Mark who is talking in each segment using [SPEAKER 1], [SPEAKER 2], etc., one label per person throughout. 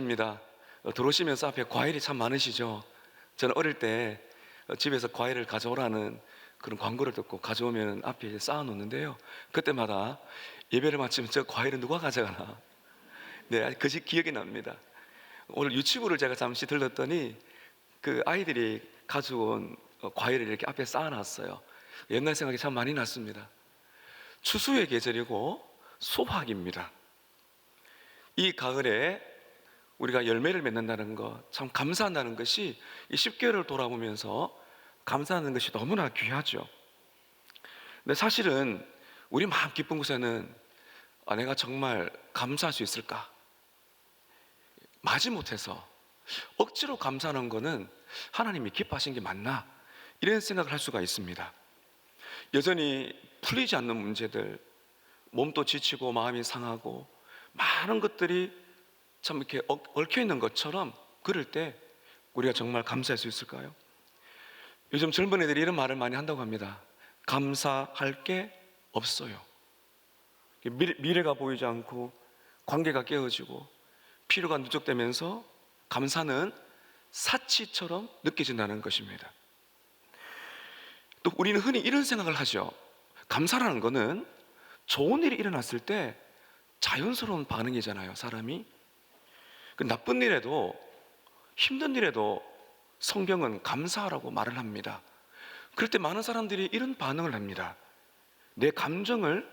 [SPEAKER 1] 입니다. 들어오시면서 앞에 과일이 참 많으시죠? 저는 어릴 때 집에서 과일을 가져오라는 그런 광고를 듣고 가져오면 앞에 이제 쌓아놓는데요. 그때마다 예배를 마치면 저 과일은 누가 가져가나? 네, 그것이 기억이 납니다. 오늘 유치부를 제가 잠시 들렀더니 그 아이들이 가져온 과일을 이렇게 앞에 쌓아놨어요. 옛날 생각이 참 많이 났습니다. 추수의 계절이고 수확입니다. 이 가을에 우리가 열매를 맺는다는 것, 참 감사한다는 것이 이 10개월을 돌아보면서 감사하는 것이 너무나 귀하죠. 근데 사실은 우리 마음 깊은 곳에는 내가 정말 감사할 수 있을까? 마지못해서 억지로 감사하는 것은 하나님이 기뻐하신 게 맞나? 이런 생각을 할 수가 있습니다. 여전히 풀리지 않는 문제들, 몸도 지치고 마음이 상하고 많은 것들이 참 이렇게 얽혀 있는 것처럼 그럴 때 우리가 정말 감사할 수 있을까요? 요즘 젊은 애들이 이런 말을 많이 한다고 합니다. 감사할 게 없어요. 미래가 보이지 않고 관계가 깨어지고 피로가 누적되면서 감사는 사치처럼 느껴진다는 것입니다. 또 우리는 흔히 이런 생각을 하죠. 감사라는 것은 좋은 일이 일어났을 때 자연스러운 반응이잖아요, 사람이. 그 나쁜 일에도 힘든 일에도 성경은 감사하라고 말을 합니다. 그럴 때 많은 사람들이 이런 반응을 합니다. 내 감정을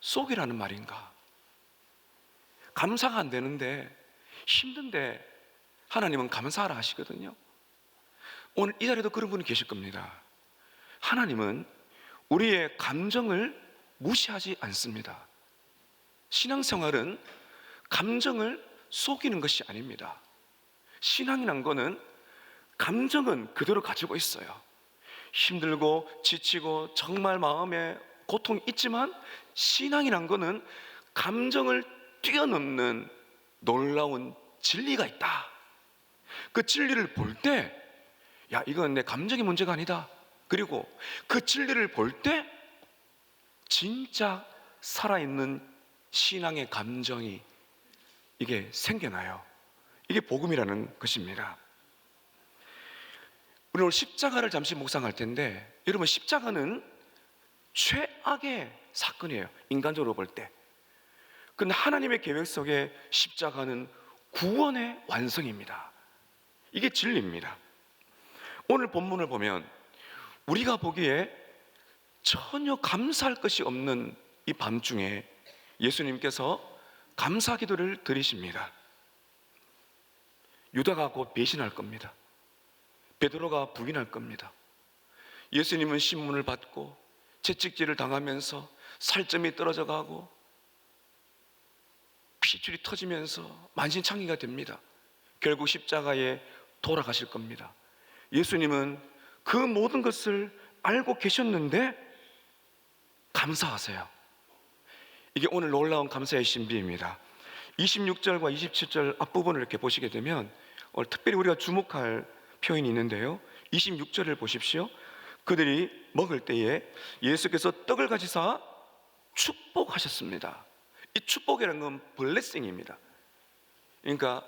[SPEAKER 1] 속이라는 말인가? 감사가 안 되는데 힘든데 하나님은 감사하라 하시거든요. 오늘 이 자리에도 그런 분이 계실 겁니다. 하나님은 우리의 감정을 무시하지 않습니다. 신앙생활은 감정을 속이는 것이 아닙니다. 신앙이란 거는 감정은 그대로 가지고 있어요. 힘들고 지치고 정말 마음에 고통이 있지만 신앙이란 거는 감정을 뛰어넘는 놀라운 진리가 있다. 그 진리를 볼 때, 야, 이건 내 감정의 문제가 아니다. 그리고 그 진리를 볼 때 진짜 살아있는 신앙의 감정이 이게 생겨나요. 이게 복음이라는 것입니다. 우리 오늘 십자가를 잠시 묵상할 텐데, 여러분, 십자가는 최악의 사건이에요, 인간적으로 볼 때. 그런데 하나님의 계획 속에 십자가는 구원의 완성입니다. 이게 진리입니다. 오늘 본문을 보면 우리가 보기에 전혀 감사할 것이 없는 이 밤중에 예수님께서 감사 기도를 드리십니다. 유다가 곧 배신할 겁니다. 베드로가 부인할 겁니다. 예수님은 신문을 받고 채찍질을 당하면서 살점이 떨어져 가고 피줄이 터지면서 만신창이가 됩니다. 결국 십자가에 돌아가실 겁니다. 예수님은 그 모든 것을 알고 계셨는데 감사하세요. 이게 오늘 놀라운 감사의 신비입니다. 26절과 27절 앞부분을 이렇게 보시게 되면 오늘 특별히 우리가 주목할 표현이 있는데요, 26절을 보십시오. 그들이 먹을 때에 예수께서 떡을 가지사 축복하셨습니다. 이 축복이라는 건 블레싱입니다. 그러니까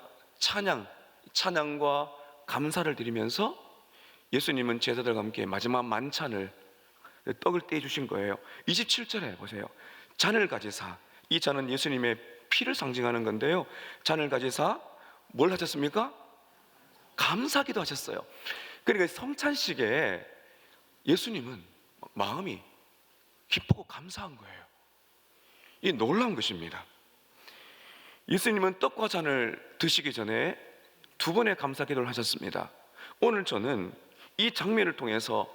[SPEAKER 1] 찬양과 감사를 드리면서 예수님은 제자들과 함께 마지막 만찬을, 떡을 떼어 주신 거예요. 27절에 보세요. 잔을 가지사, 이 잔은 예수님의 피를 상징하는 건데요, 잔을 가지사 뭘 하셨습니까? 감사기도 하셨어요. 그러니까 성찬식에 예수님은 마음이 기쁘고 감사한 거예요. 이게 놀라운 것입니다. 예수님은 떡과 잔을 드시기 전에 두 번의 감사기도를 하셨습니다. 오늘 저는 이 장면을 통해서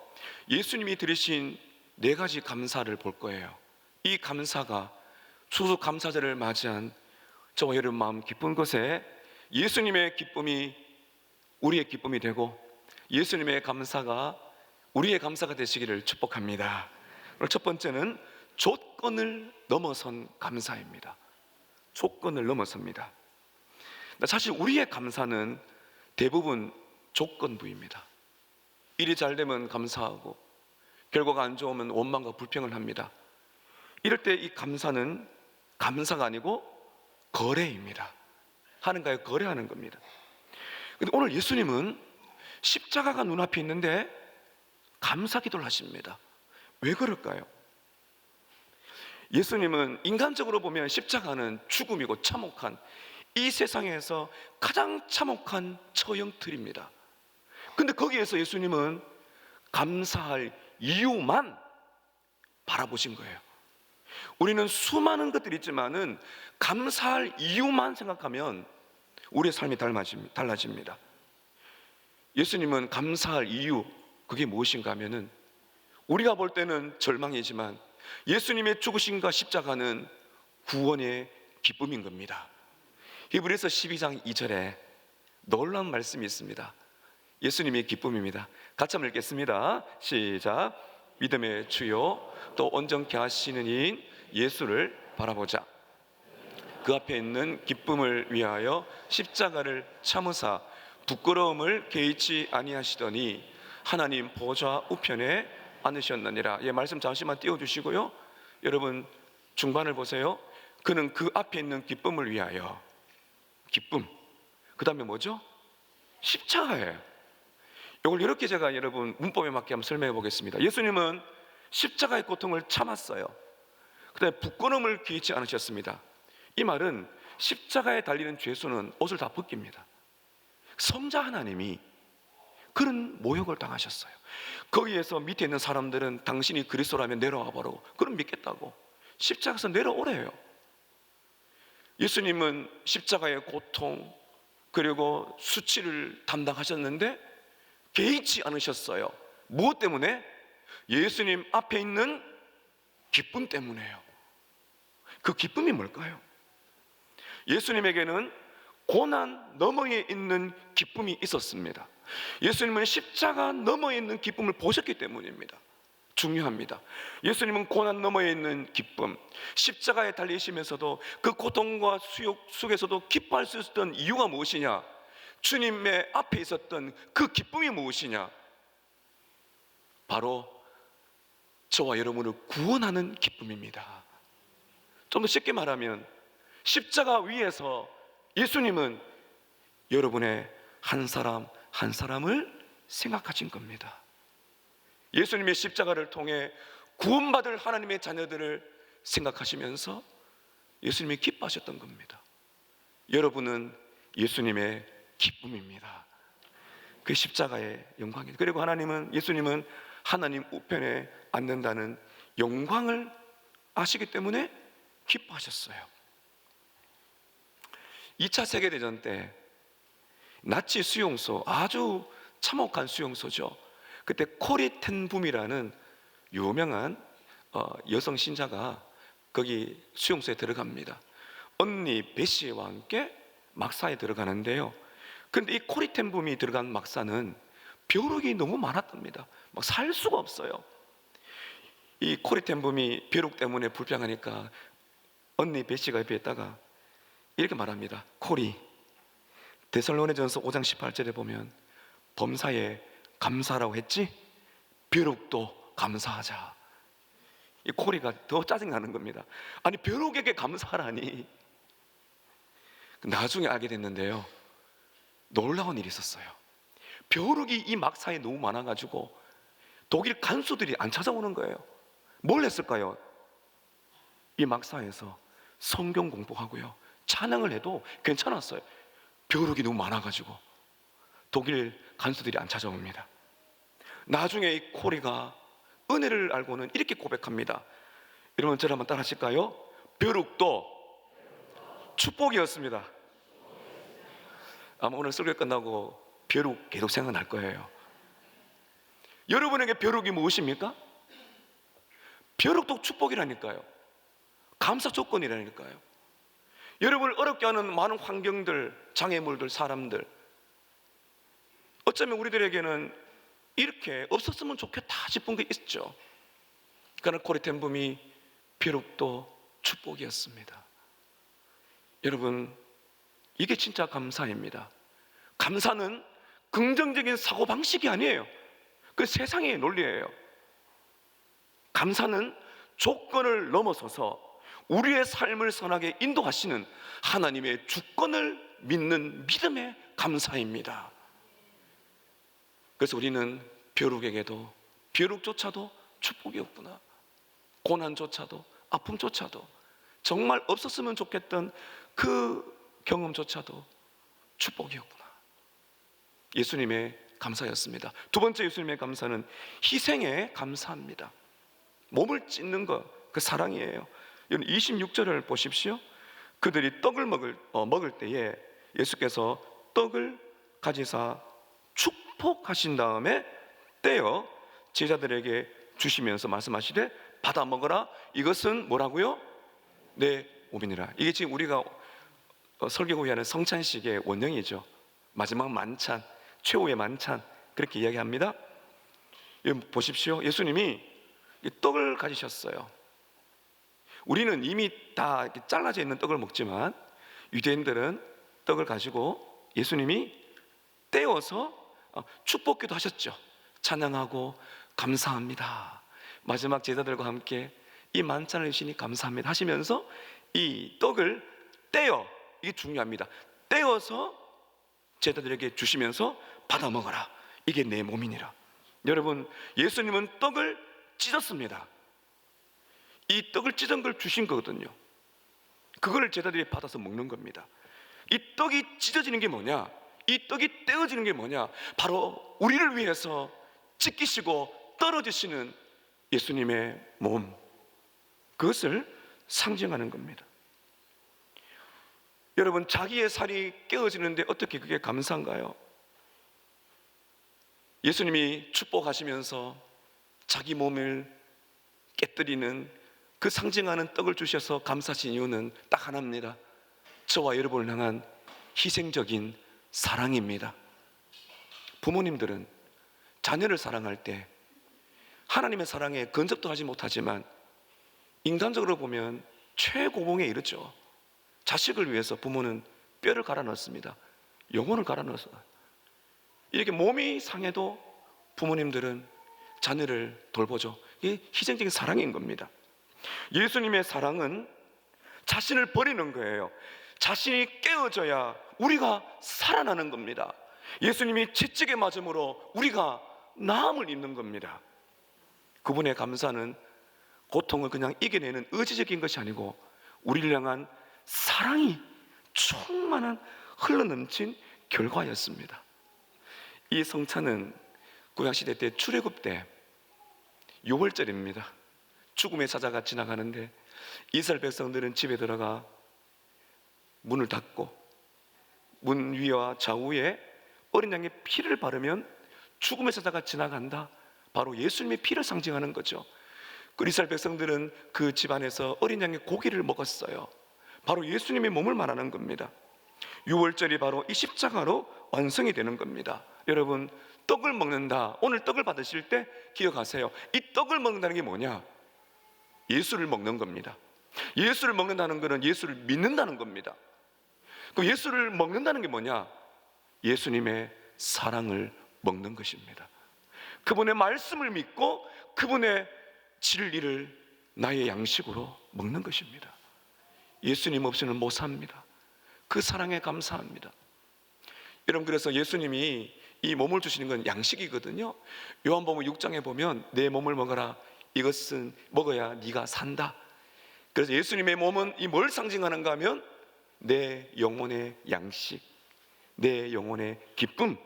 [SPEAKER 1] 예수님이 드리신 네 가지 감사를 볼 거예요. 이 감사가 추수감사절을 맞이한 저와 여러분 마음 기쁜 것에 예수님의 기쁨이 우리의 기쁨이 되고 예수님의 감사가 우리의 감사가 되시기를 축복합니다. 오늘 첫 번째는 조건을 넘어선 감사입니다. 조건을 넘어섭니다. 사실 우리의 감사는 대부분 조건부입니다. 일이 잘 되면 감사하고 결과가 안 좋으면 원망과 불평을 합니다. 이럴 때 이 감사는 감사가 아니고 거래입니다. 하나님과의 거래하는 겁니다. 근데 오늘 예수님은 십자가가 눈앞에 있는데 감사 기도를 하십니다. 왜 그럴까요? 예수님은 인간적으로 보면 십자가는 죽음이고 참혹한, 이 세상에서 가장 참혹한 처형틀입니다. 근데 거기에서 예수님은 감사할 이유만 바라보신 거예요. 우리는 수많은 것들이 있지만은 감사할 이유만 생각하면 우리의 삶이 달라집니다. 예수님은 감사할 이유, 그게 무엇인가 하면은 우리가 볼 때는 절망이지만 예수님의 죽으심과 십자가는 구원의 기쁨인 겁니다. 히브리서 12장 2절에 놀라운 말씀이 있습니다. 예수님의 기쁨입니다. 같이 한번 읽겠습니다. 시작. 믿음의 주요 또 온전케 하시는 이인 예수를 바라보자. 그 앞에 있는 기쁨을 위하여 십자가를 참으사 부끄러움을 개의치 아니하시더니 하나님 보좌 우편에 앉으셨느니라. 예, 말씀 잠시만 띄워주시고요. 여러분 중반을 보세요. 그는 그 앞에 있는 기쁨을 위하여, 기쁨, 그 다음에 뭐죠? 십자가예요. 이걸 이렇게 제가 여러분 문법에 맞게 한번 설명해 보겠습니다. 예수님은 십자가의 고통을 참았어요. 그 다음에 부끄러움을 개의치 않으셨습니다. 이 말은 십자가에 달리는 죄수는 옷을 다 벗깁니다. 성자 하나님이 그런 모욕을 당하셨어요. 거기에서 밑에 있는 사람들은 당신이 그리스도라면 내려와 보라고, 그럼 믿겠다고 십자가에서 내려오래요. 예수님은 십자가의 고통 그리고 수치를 담당하셨는데 개의치 않으셨어요. 무엇 때문에? 예수님 앞에 있는 기쁨 때문에요. 그 기쁨이 뭘까요? 예수님에게는 고난 너머에 있는 기쁨이 있었습니다. 예수님은 십자가 너머에 있는 기쁨을 보셨기 때문입니다. 중요합니다. 예수님은 고난 너머에 있는 기쁨, 십자가에 달리시면서도 그 고통과 수욕 속에서도 기뻐할 수 있었던 이유가 무엇이냐? 주님의 앞에 있었던 그 기쁨이 무엇이냐? 바로 저와 여러분을 구원하는 기쁨입니다. 좀 더 쉽게 말하면 십자가 위에서 예수님은 여러분의 한 사람 한 사람을 생각하신 겁니다. 예수님의 십자가를 통해 구원받을 하나님의 자녀들을 생각하시면서 예수님이 기뻐하셨던 겁니다. 여러분은 예수님의 기쁨입니다. 그 십자가의 영광이에요. 그리고 예수님은 하나님 우편에 앉는다는 영광을 아시기 때문에 기뻐하셨어요. 2차 세계대전 때 나치 수용소, 아주 참혹한 수용소죠. 그때 코리텐붐이라는 유명한 여성 신자가 거기 수용소에 들어갑니다. 언니 베시와 함께 막사에 들어가는데요. 근데 이 코리텐붐이 들어간 막사는 벼룩이 너무 많았답니다. 막 살 수가 없어요. 이 코리텐붐이 벼룩 때문에 불평하니까 언니 베시가 옆에 있다가 이렇게 말합니다. 코리, 데살로니전서 5장 18절에 보면 범사에 감사라고 했지? 벼룩도 감사하자. 이 코리가 더 짜증나는 겁니다. 아니 벼룩에게 감사하라니. 나중에 알게 됐는데요, 놀라운 일이 있었어요. 벼룩이 이 막사에 너무 많아가지고 독일 간수들이 안 찾아오는 거예요. 뭘 했을까요? 이 막사에서 성경 공부하고요, 찬양을 해도 괜찮았어요. 벼룩이 너무 많아가지고 독일 간수들이 안 찾아옵니다. 나중에 이 코리가 은혜를 알고는 이렇게 고백합니다. 여러분 저를 한번 따라 하실까요? 벼룩도 축복이었습니다. 아마 오늘 설교 끝나고 벼룩 계속 생각날 거예요. 여러분에게 벼룩이 무엇입니까? 벼룩도 축복이라니까요. 감사 조건이라니까요. 여러분을 어렵게 하는 많은 환경들, 장애물들, 사람들, 어쩌면 우리들에게는 이렇게 없었으면 좋겠다 싶은 게 있죠. 그러나 코리텐붐이 벼룩도 축복이었습니다. 여러분, 이게 진짜 감사입니다. 감사는 긍정적인 사고방식이 아니에요. 그 세상의 논리예요. 감사는 조건을 넘어서서 우리의 삶을 선하게 인도하시는 하나님의 주권을 믿는 믿음의 감사입니다. 그래서 우리는 벼룩에게도, 벼룩조차도 축복이 없구나, 고난조차도, 아픔조차도, 정말 없었으면 좋겠던 그 경험조차도 축복이었구나. 예수님의 감사였습니다. 두 번째 예수님의 감사는 희생에 감사합니다. 몸을 찢는 것, 그 사랑이에요. 26절을 보십시오. 그들이 떡을 먹을 때에 예수께서 떡을 가지사 축복하신 다음에 떼어 제자들에게 주시면서 말씀하시되 받아 먹어라, 이것은 뭐라고요? 내 몸이니라. 이게 지금 우리가 설교 후에 하는 성찬식의 원형이죠. 마지막 만찬, 최후의 만찬, 그렇게 이야기합니다. 여기 보십시오. 예수님이 이 떡을 가지셨어요. 우리는 이미 다 이렇게 잘라져 있는 떡을 먹지만 유대인들은 떡을 가지고 예수님이 떼어서 축복기도 하셨죠. 찬양하고 감사합니다, 마지막 제자들과 함께 이 만찬을 주시니 감사합니다 하시면서 이 떡을 떼어, 이게 중요합니다, 떼어서 제자들에게 주시면서 받아 먹어라, 이게 내 몸이니라. 여러분, 예수님은 떡을 찢었습니다. 이 떡을 찢은 걸 주신 거거든요. 그걸 제자들이 받아서 먹는 겁니다. 이 떡이 찢어지는 게 뭐냐, 이 떡이 떼어지는 게 뭐냐, 바로 우리를 위해서 찢기시고 떨어지시는 예수님의 몸, 그것을 상징하는 겁니다. 여러분, 자기의 살이 깨어지는데 어떻게 그게 감사한가요? 예수님이 축복하시면서 자기 몸을 깨뜨리는 그 상징하는 떡을 주셔서 감사하신 이유는 딱 하나입니다. 저와 여러분을 향한 희생적인 사랑입니다. 부모님들은 자녀를 사랑할 때 하나님의 사랑에 근접도 하지 못하지만 인간적으로 보면 최고봉에 이르죠. 자식을 위해서 부모는 뼈를 갈아 넣습니다. 영혼을 갈아 넣어서 이렇게 몸이 상해도 부모님들은 자녀를 돌보죠. 이게 희생적인 사랑인 겁니다. 예수님의 사랑은 자신을 버리는 거예요. 자신이 깨어져야 우리가 살아나는 겁니다. 예수님이 채찍에 맞음으로 우리가 나음을 입는 겁니다. 그분의 감사는 고통을 그냥 이겨내는 의지적인 것이 아니고 우리를 향한 사랑이 충만한 흘러넘친 결과였습니다. 이 성찬은 구약시대 때 출애굽 때 6월절입니다. 죽음의 사자가 지나가는데 이스라엘 백성들은 집에 들어가 문을 닫고 문 위와 좌우에 어린 양의 피를 바르면 죽음의 사자가 지나간다, 바로 예수님의 피를 상징하는 거죠. 그 이스라엘 백성들은 그 집안에서 어린 양의 고기를 먹었어요. 바로 예수님의 몸을 말하는 겁니다. 6월절이 바로 이 십자가로 완성이 되는 겁니다. 여러분, 떡을 먹는다, 오늘 떡을 받으실 때 기억하세요. 이 떡을 먹는다는 게 뭐냐? 예수를 먹는 겁니다. 예수를 먹는다는 것은 예수를 믿는다는 겁니다. 그럼 예수를 먹는다는 게 뭐냐? 예수님의 사랑을 먹는 것입니다. 그분의 말씀을 믿고 그분의 진리를 나의 양식으로 먹는 것입니다. 예수님 없이는 못 삽니다. 그 사랑에 감사합니다. 여러분, 그래서 예수님이 이 몸을 주시는 건 양식이거든요. 요한복음 6장에 보면 내 몸을 먹어라, 이것은 먹어야 네가 산다. 그래서 예수님의 몸은 이 뭘 상징하는가 하면 내 영혼의 양식, 내 영혼의 기쁨,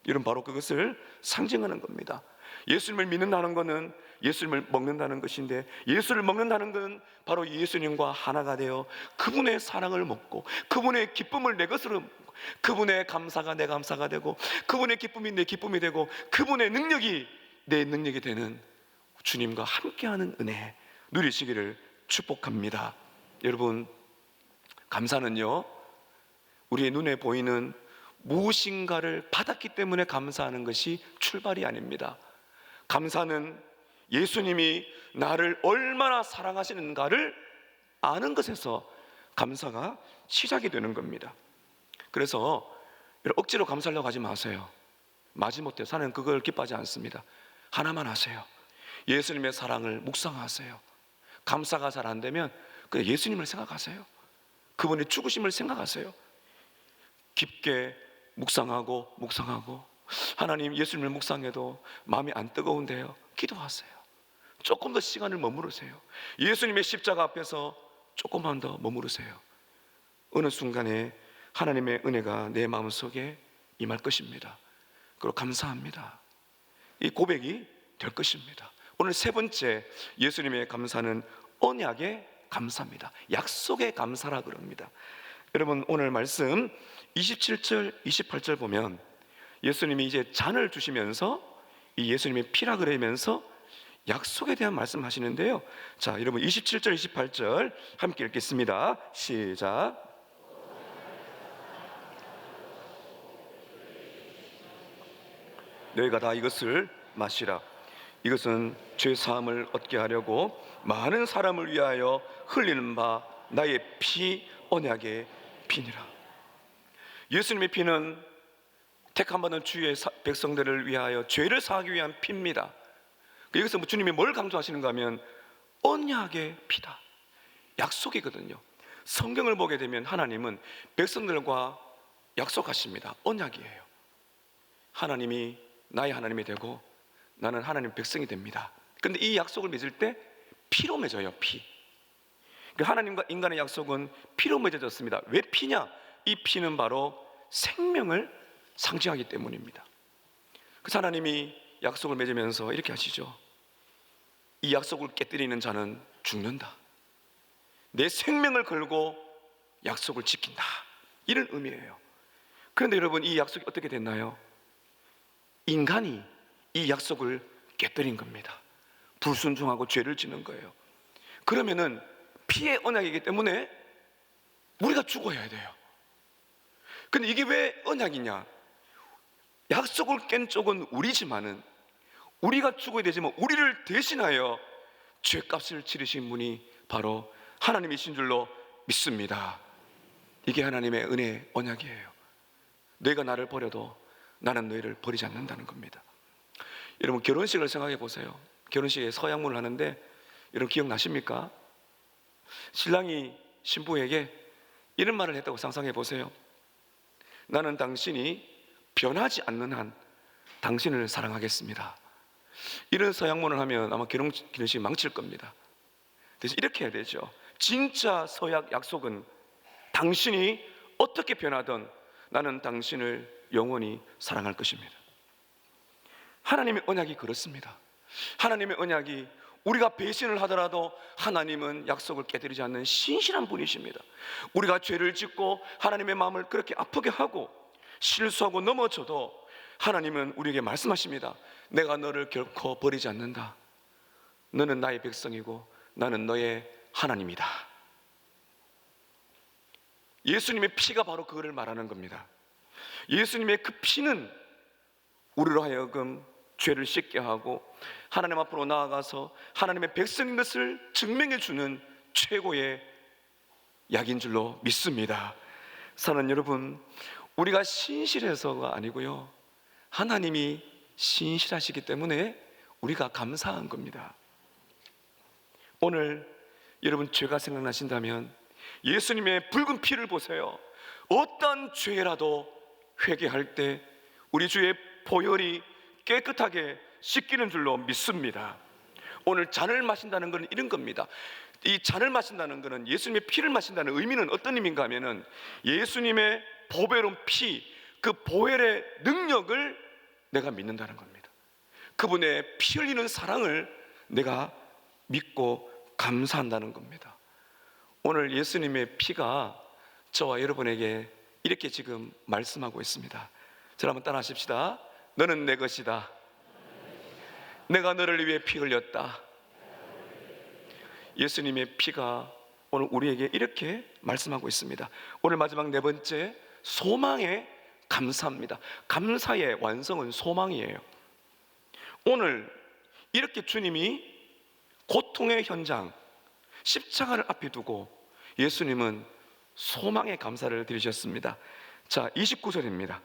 [SPEAKER 1] 이런 바로 그것을 상징하는 겁니다. 예수님을 믿는다는 것은 예수님을 먹는다는 것인데, 예수를 먹는다는 것은 바로 예수님과 하나가 되어 그분의 사랑을 먹고 그분의 기쁨을 내 것으로 먹고, 그분의 감사가 내 감사가 되고 그분의 기쁨이 내 기쁨이 되고 그분의 능력이 내 능력이 되는 주님과 함께하는 은혜 누리시기를 축복합니다. 여러분, 감사는요, 우리의 눈에 보이는 무엇인가를 받았기 때문에 감사하는 것이 출발이 아닙니다. 감사는 예수님이 나를 얼마나 사랑하시는가를 아는 것에서 감사가 시작이 되는 겁니다. 그래서 억지로 감사하려고 하지 마세요. 마지못해 사는 그걸 기뻐하지 않습니다. 하나만 하세요. 예수님의 사랑을 묵상하세요. 감사가 잘 안 되면 그냥 예수님을 생각하세요. 그분의 죽으심을 생각하세요. 깊게 묵상하고 하나님, 예수님을 묵상해도 마음이 안 뜨거운데요, 기도하세요. 조금 더 시간을 머무르세요. 예수님의 십자가 앞에서 조금만 더 머무르세요. 어느 순간에 하나님의 은혜가 내 마음속에 임할 것입니다. 그리고 감사합니다, 이 고백이 될 것입니다. 오늘 세 번째 예수님의 감사는 언약의 감사입니다. 약속의 감사라 그럽니다. 여러분, 오늘 말씀 27절 28절 보면 예수님이 이제 잔을 주시면서 이 예수님의 피라 그러면서 약속에 대한 말씀하시는데요. 자, 여러분 27절 28절 함께 읽겠습니다. 시작. 너희가 다 이것을 마시라. 이것은 죄 사함을 얻게 하려고 많은 사람을 위하여 흘리는 바 나의 피, 언약의 피니라. 예수님의 피는 택함받은 주의 백성들을 위하여 죄를 사하기 위한 피입니다. 여기서 주님이 뭘 강조하시는가 하면 언약의 피다, 약속이거든요. 성경을 보게 되면 하나님은 백성들과 약속하십니다. 언약이에요. 하나님이 나의 하나님이 되고 나는 하나님의 백성이 됩니다. 그런데 이 약속을 맺을 때 피로 맺어요. 피. 하나님과 인간의 약속은 피로 맺어졌습니다. 왜 피냐? 이 피는 바로 생명을 상징하기 때문입니다. 그래서 하나님이 약속을 맺으면서 이렇게 하시죠. 이 약속을 깨뜨리는 자는 죽는다. 내 생명을 걸고 약속을 지킨다, 이런 의미예요. 그런데 여러분, 이 약속이 어떻게 됐나요? 인간이 이 약속을 깨뜨린 겁니다. 불순종하고 죄를 짓는 거예요. 그러면은 피의 언약이기 때문에 우리가 죽어야 돼요. 근데 이게 왜 언약이냐? 약속을 깬 쪽은 우리지만은 우리가 죽어야 되지만 우리를 대신하여 죄값을 치르신 분이 바로 하나님이신 줄로 믿습니다. 이게 하나님의 은혜의 언약이에요. 너희가 나를 버려도 나는 너희를 버리지 않는다는 겁니다. 여러분, 결혼식을 생각해 보세요. 결혼식에 서양문을 하는데 여러분 기억나십니까? 신랑이 신부에게 이런 말을 했다고 상상해 보세요. 나는 당신이 변하지 않는 한 당신을 사랑하겠습니다. 이런 서양문을 하면 아마 결혼식이 망칠 겁니다. 그래서 이렇게 해야 되죠. 진짜 서약 약속은 당신이 어떻게 변하든 나는 당신을 영원히 사랑할 것입니다. 하나님의 언약이 그렇습니다. 하나님의 언약이 우리가 배신을 하더라도 하나님은 약속을 깨뜨리지 않는 신실한 분이십니다. 우리가 죄를 짓고 하나님의 마음을 그렇게 아프게 하고 실수하고 넘어져도 하나님은 우리에게 말씀하십니다. 내가 너를 결코 버리지 않는다. 너는 나의 백성이고 나는 너의 하나님이다. 예수님의 피가 바로 그거를 말하는 겁니다. 예수님의 그 피는 우리로 하여금 죄를 씻게 하고 하나님 앞으로 나아가서 하나님의 백성인 것을 증명해 주는 최고의 약인 줄로 믿습니다. 사랑하는 여러분, 우리가 신실해서가 아니고요, 하나님이 신실하시기 때문에 우리가 감사한 겁니다. 오늘 여러분 죄가 생각나신다면 예수님의 붉은 피를 보세요. 어떤 죄라도 회개할 때 우리 주의 보혈이 깨끗하게 씻기는 줄로 믿습니다. 오늘 잔을 마신다는 것은 이런 겁니다. 이 잔을 마신다는 것은, 예수님의 피를 마신다는 의미는 어떤 의미인가 하면은 예수님의 보배로운 피, 그 보혈의 능력을 내가 믿는다는 겁니다. 그분의 피 흘리는 사랑을 내가 믿고 감사한다는 겁니다. 오늘 예수님의 피가 저와 여러분에게 이렇게 지금 말씀하고 있습니다. 저를 한번 따라 하십시다. 너는 내 것이다. 내가 너를 위해 피 흘렸다. 예수님의 피가 오늘 우리에게 이렇게 말씀하고 있습니다. 오늘 마지막 네 번째, 소망의 감사입니다. 감사의 완성은 소망이에요. 오늘 이렇게 주님이 고통의 현장, 십자가를 앞에 두고 예수님은 소망의 감사를 드리셨습니다. 자, 29절입니다.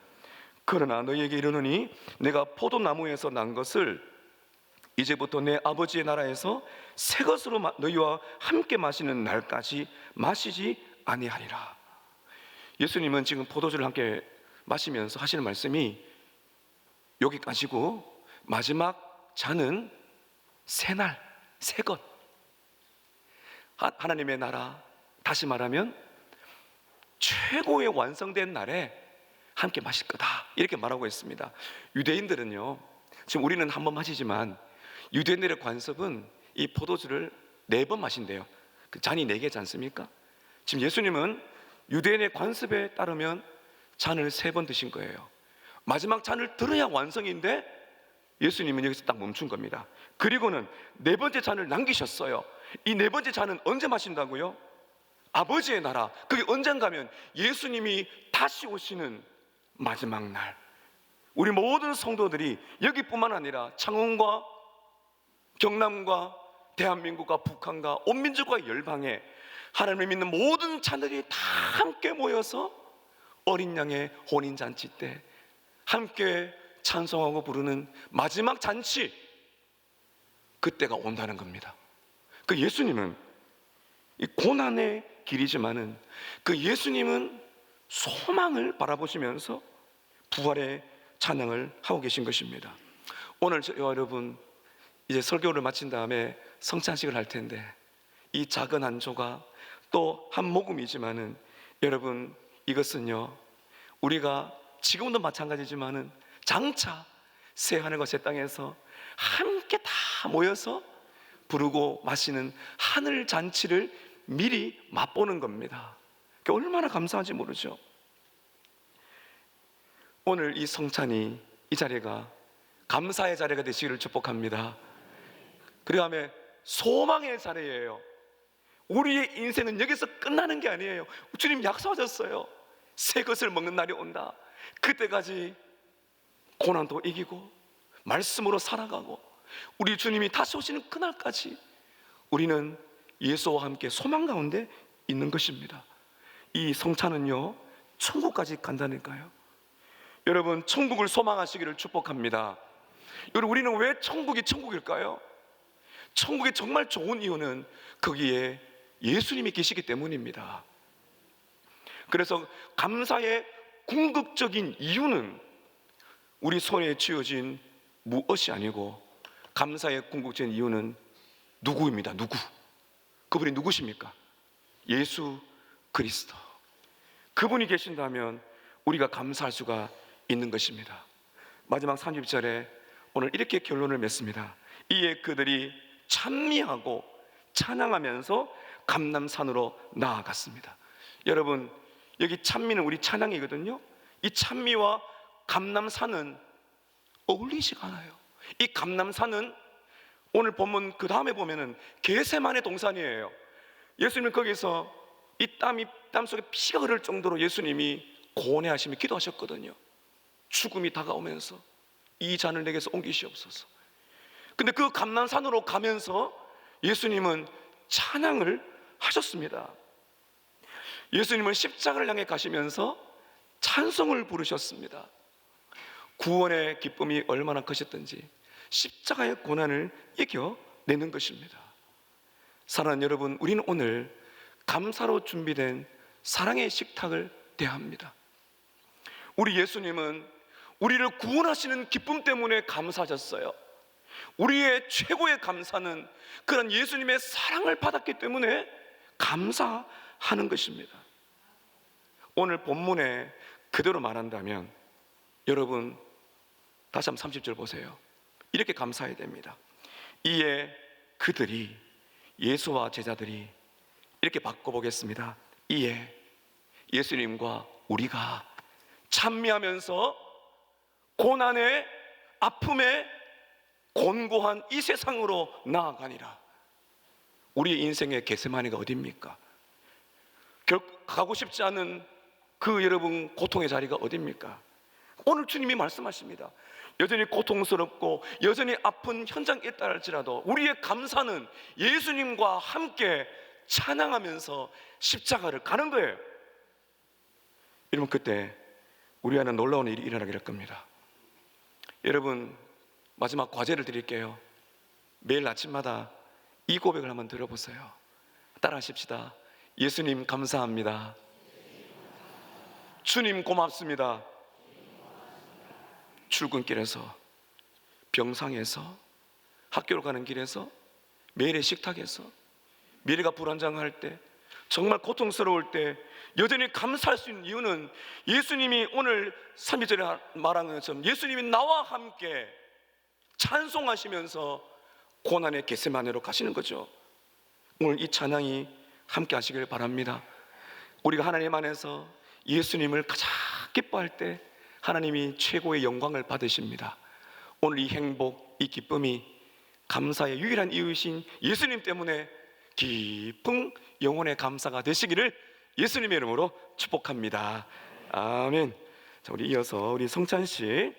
[SPEAKER 1] 그러나 너희에게 이르노니 내가 포도나무에서 난 것을 이제부터 내 아버지의 나라에서 새 것으로 너희와 함께 마시는 날까지 마시지 아니하리라. 예수님은 지금 포도주를 함께 마시면서 하시는 말씀이 여기까지고 마지막 잔은 새날, 새것, 하나님의 나라, 다시 말하면 최고의 완성된 날에 함께 마실 거다, 이렇게 말하고 있습니다. 유대인들은요, 지금 우리는 한 번 마시지만 유대인들의 관습은 이 포도주를 4번 마신대요. 그 잔이 4개지 않습니까? 지금 예수님은 유대인의 관습에 따르면 잔을 3번 드신 거예요. 마지막 잔을 들어야 완성인데 예수님은 여기서 딱 멈춘 겁니다. 그리고는 4번째 잔을 남기셨어요. 이 4번째 잔은 언제 마신다고요? 아버지의 나라, 그게 언젠가면 예수님이 다시 오시는 마지막 날, 우리 모든 성도들이 여기뿐만 아니라 창원과 경남과 대한민국과 북한과 온 민족과 열방에 하나님을 믿는 모든 자들이 다 함께 모여서 어린 양의 혼인잔치 때 함께 찬송하고 부르는 마지막 잔치, 그때가 온다는 겁니다. 그 예수님은 이 고난의 길이지만은 그 예수님은 소망을 바라보시면서 부활의 찬양을 하고 계신 것입니다. 오늘 여러분 이제 설교를 마친 다음에 성찬식을 할 텐데 이 작은 한 조각 또 한 모금이지만은 여러분 이것은요, 우리가 지금도 마찬가지지만은 장차 새 하늘과 새 땅에서 함께 다 모여서 부르고 마시는 하늘 잔치를 미리 맛보는 겁니다. 얼마나 감사한지 모르죠. 오늘 이 성찬이, 이 자리가 감사의 자리가 되시기를 축복합니다. 그 다음에 소망의 자리예요. 우리의 인생은 여기서 끝나는 게 아니에요. 주님 약속하셨어요. 새 것을 먹는 날이 온다. 그때까지 고난도 이기고 말씀으로 살아가고 우리 주님이 다시 오시는 그날까지 우리는 예수와 함께 소망 가운데 있는 것입니다. 이 성찬은요, 천국까지 간다니까요. 여러분, 천국을 소망하시기를 축복합니다. 여러분, 우리는 왜 천국이 천국일까요? 천국이 정말 좋은 이유는 거기에 예수님이 계시기 때문입니다. 그래서 감사의 궁극적인 이유는 우리 손에 쥐어진 무엇이 아니고 감사의 궁극적인 이유는 누구입니다. 누구? 그분이 누구십니까? 예수 그리스도. 그분이 계신다면 우리가 감사할 수가 있는 것입니다. 마지막 30절에 오늘 이렇게 결론을 맺습니다. 이에 그들이 찬미하고 찬양하면서 감람산으로 나아갔습니다. 여러분, 여기 찬미는 우리 찬양이거든요. 이 찬미와 감람산은 어울리지가 않아요. 이 감람산은 오늘 본문 그 다음에 보면은 겟세마네 동산이에요. 예수님은 거기서 이 땀 속에 피가 흐를 정도로 예수님이 고뇌하시며 기도하셨거든요. 죽음이 다가오면서 이 잔을 내게서 옮기시옵소서. 근데 그 감람산으로 가면서 예수님은 찬양을 하셨습니다. 예수님은 십자가를 향해 가시면서 찬송을 부르셨습니다. 구원의 기쁨이 얼마나 크셨던지 십자가의 고난을 이겨내는 것입니다. 사랑하는 여러분, 우리는 오늘 감사로 준비된 사랑의 식탁을 대합니다. 우리 예수님은 우리를 구원하시는 기쁨 때문에 감사하셨어요. 우리의 최고의 감사는 그런 예수님의 사랑을 받았기 때문에 감사하는 것입니다. 오늘 본문에 그대로 말한다면 여러분 다시 한번 30절 보세요. 이렇게 감사해야 됩니다. 이에 그들이, 예수와 제자들이, 이렇게 바꿔보겠습니다. 이에 예수님과 우리가 찬미하면서 고난의 아픔에 곤고한 이 세상으로 나아가니라. 우리의 인생의 겟세마네가 어디입니까? 가고 싶지 않은 그 여러분 고통의 자리가 어디입니까? 오늘 주님이 말씀하십니다. 여전히 고통스럽고 여전히 아픈 현장에 있다 할지라도 우리의 감사는 예수님과 함께 찬양하면서 십자가를 가는 거예요. 여러분, 그때 우리 안에 놀라운 일이 일어나게 될 겁니다. 여러분, 마지막 과제를 드릴게요. 매일 아침마다 이 고백을 한번 들어보세요. 따라 하십시다. 예수님 감사합니다. 주님 고맙습니다. 출근길에서, 병상에서, 학교로 가는 길에서, 매일의 식탁에서, 미래가 불안정할 때, 정말 고통스러울 때 여전히 감사할 수 있는 이유는 예수님이 오늘 3절에 말한 것처럼 예수님이 나와 함께 찬송하시면서 고난의 겟세마네로 가시는 거죠. 오늘 이 찬양이 함께 하시길 바랍니다. 우리가 하나님 안에서 예수님을 가장 기뻐할 때 하나님이 최고의 영광을 받으십니다. 오늘 이 행복, 이 기쁨이 감사의 유일한 이유이신 예수님 때문에 깊은 영혼의 감사가 되시기를 예수님의 이름으로 축복합니다. 아멘. 자, 우리 이어서 우리 성찬 씨